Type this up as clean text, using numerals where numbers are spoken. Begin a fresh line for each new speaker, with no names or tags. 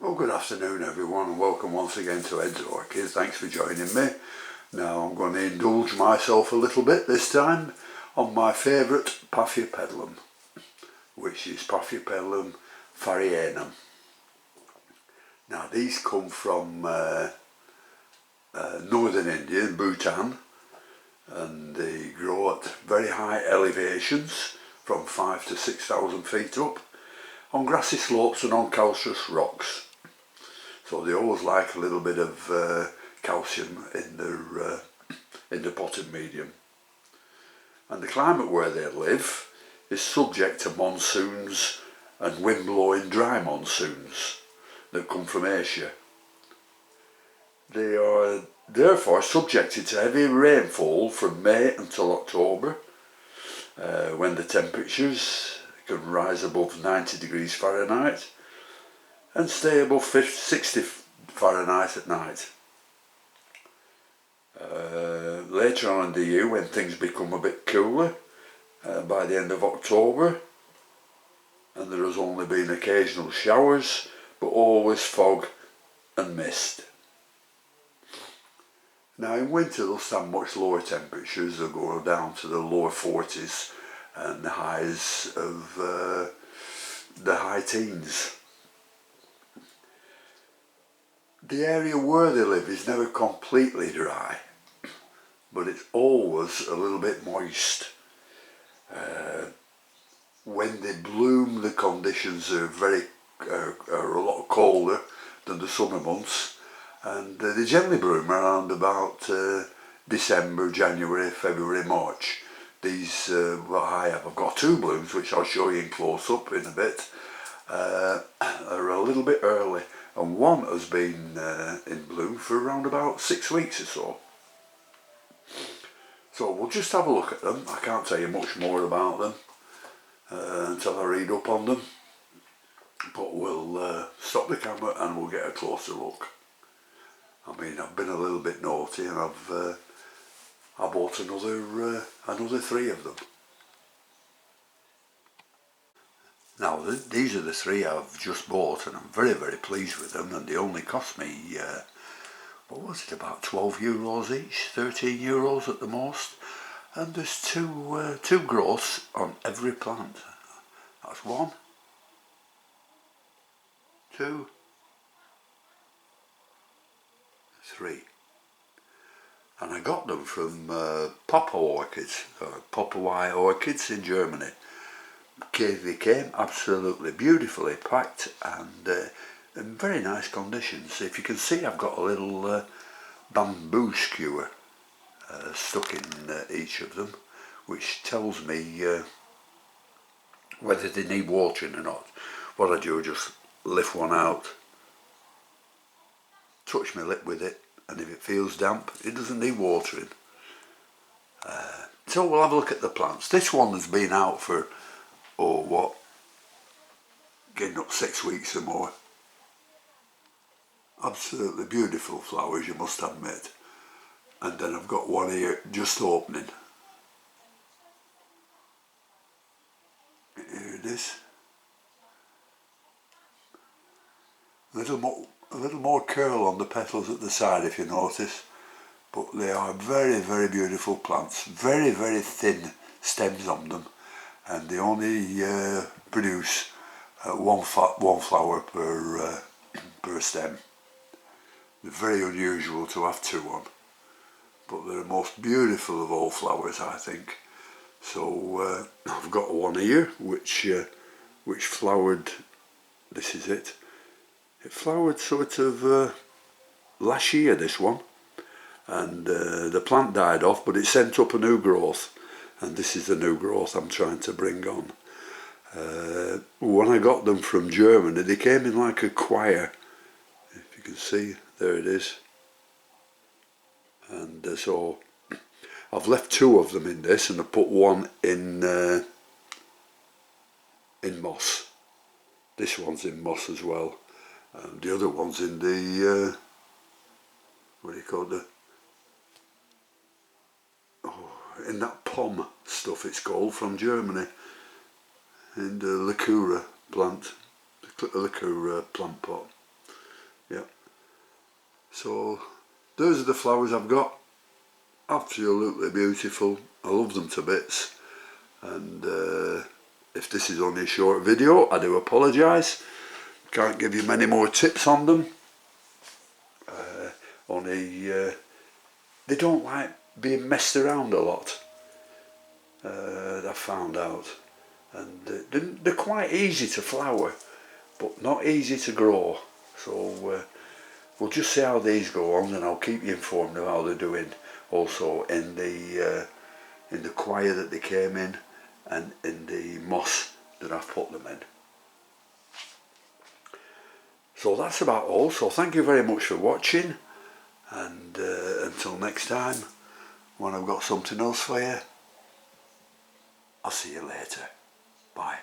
Well, good afternoon everyone, and welcome once again to Ed's Orchids. Thanks for joining me. Now I'm going to indulge myself a little bit this time on my favourite Paphiopedilum, which is Paphiopedilum farianum. Now these come from northern India, Bhutan, and they grow at very high elevations from 5,000 to 6,000 feet up on grassy slopes and on calcareous rocks. So they always like a little bit of calcium in the potting medium. And the climate where they live is subject to monsoons and wind-blowing dry monsoons that come from Asia. They are therefore subjected to heavy rainfall from May until October, when the temperatures can rise above 90 degrees Fahrenheit and stay above 60 Fahrenheit at night. Later on in the year, when things become a bit cooler, by the end of October, and there has only been occasional showers, but always fog and mist. Now in winter they'll stand much lower temperatures, they'll go down to the lower 40s and the highs of the high teens. The area where they live is never completely dry, but it's always a little bit moist. When they bloom, the conditions are a lot colder than the summer months, and they generally bloom around about December, January, February, March. These what I have, I've got two blooms which I'll show you in close up in a bit, are a little bit early, and one has been in bloom for around about 6 weeks or so. So we'll just have a look at them. I can't tell you much more about them until I read up on them, but we'll stop the camera and we'll get a closer look. I mean, I've been a little bit naughty and I bought another 3 of them. Now these are the 3 I've just bought, and I'm very pleased with them, and they only cost me what was it, about 12 euros each, 13 euros at the most, and there's two growths on every plant. That's 1, 2, 3. And I got them from Papua orchids in Germany. They came absolutely beautifully packed and in very nice conditions. If you can see, I've got a little bamboo skewer stuck in each of them, which tells me whether they need watering or not. What I do is just lift one out, touch my lip with it, and if it feels damp, it doesn't need watering. So we'll have a look at the plants. This one has been out for, getting up 6 weeks or more. Absolutely beautiful flowers, you must admit. And then I've got one here just opening. Here it is. A little more curl on the petals at the side, if you notice, but they are very beautiful plants. Very thin stems on them, and they only produce one flower per stem. They're very unusual to have 2 on, but they're the most beautiful of all flowers, I think. So I've got one here which flowered. This is it. It flowered sort of last year, this one, and the plant died off, but it sent up a new growth, and this is the new growth I'm trying to bring on. When I got them from Germany, they came in like a choir, if you can see, there it is. And so I've left 2 of them in this, and I put one in moss. This one's in moss as well. The other one's in the, what do you call it, in that pom stuff it's called, from Germany, in the Leucura plant, the Leucura plant pot. Yeah. So those are the flowers I've got. Absolutely beautiful. I love them to bits. And if this is only a short video, I do apologise. Can't give you many more tips on them. Only they don't like being messed around a lot. I've found out. And they're quite easy to flower, but not easy to grow. So we'll just see how these go on, and I'll keep you informed of how they're doing. Also in the coir that they came in, and in the moss that I've put them in. So that's about all. So thank you very much for watching, and until next time, when I've got something else for you, I'll see you later. Bye.